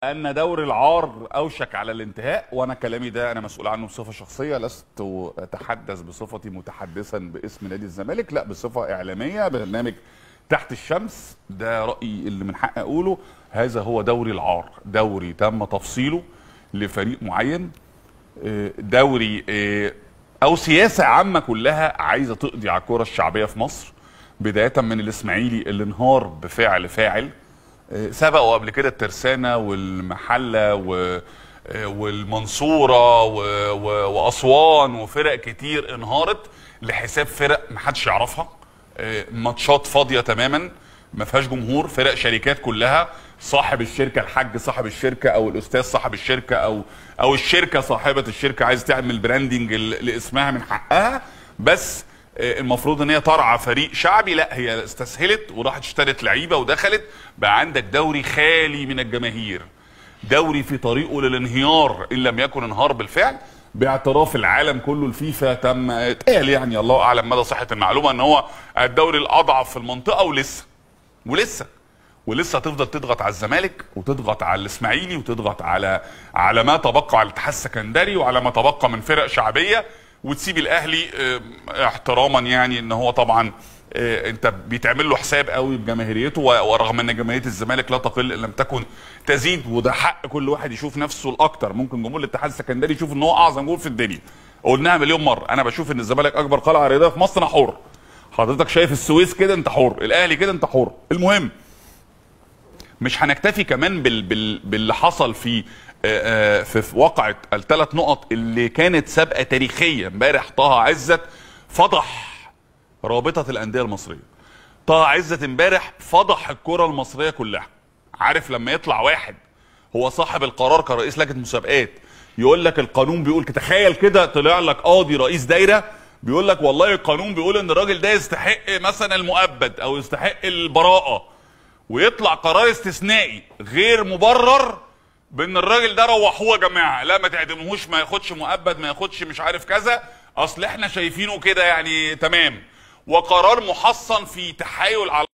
أن دور العار أوشك على الانتهاء، وأنا كلامي ده أنا مسؤول عنه بصفة شخصية، لست أتحدث بصفتي متحدثا باسم نادي الزمالك، لا بصفة إعلامية. برنامج تحت الشمس ده رأيي اللي من حق أقوله. هذا هو دوري العار، دوري تم تفصيله لفريق معين، دوري أو سياسة عامة كلها عايزة تقضي على الكرة الشعبية في مصر، بداية من الإسماعيلي اللي انهار بفعل فاعل. سبقوا قبل كده الترسانة والمحلة والمنصورة وأسوان وفرق كتير انهارت لحساب فرق محدش يعرفها، ماتشات فاضية تماما ما فيهاش جمهور، فرق شركات كلها، صاحب الشركة الحاج صاحب الشركة أو الأستاذ صاحب الشركة أو الشركة صاحبة الشركة عايز تعمل براندنج لاسمها من حقها، بس المفروض ان هي ترعى فريق شعبي، لا هي استسهلت وراحت اشترت لعيبه ودخلت. بقى عندك دوري خالي من الجماهير، دوري في طريقه للانهيار ان لم يكن انهار بالفعل، باعتراف العالم كله. الفيفا تم اتقال يعني الله اعلم مدى صحه المعلومه ان هو الدوري الاضعف في المنطقه، ولسه هتفضل تضغط على الزمالك وتضغط على الاسماعيلي وتضغط على ما تبقى على الاتحاد السكندري وعلى ما تبقى من فرق شعبيه، وتسيب الاهلي احتراما يعني ان هو طبعا انت بيتعمل له حساب قوي بجماهيريته، ورغم ان جماهيريه الزمالك لا تقل ان لم تكن تزيد، وده حق كل واحد يشوف نفسه الاكتر. ممكن جمهور الاتحاد السكندري يشوف ان هو اعظم جمهور في الدنيا، قلناها مليون مره، انا بشوف ان الزمالك اكبر قلعه رياضيه في مصر، انا حر. حضرتك شايف السويس كده انت حر، الاهلي كده انت حر. المهم مش هنكتفي كمان باللي حصل في واقعة الثلاث نقط اللي كانت سابقه تاريخيه. امبارح طه عزت فضح رابطه الانديه المصريه، طه عزت امبارح فضح الكره المصريه كلها. عارف لما يطلع واحد هو صاحب القرار كرئيس لجنه مسابقات يقول لك القانون بيقول، تخيل كده طلع لك قاضي رئيس دايره بيقول لك والله القانون بيقول ان الراجل ده يستحق مثلا المؤبد او يستحق البراءه، ويطلع قرار استثنائي غير مبرر بان الراجل ده روحوه يا جماعه، لا ما تعدموهوش، ما ياخدش مؤبد، ما ياخدش مش عارف كذا، اصل احنا شايفينه كده يعني تمام، وقرار محصن في تحايل على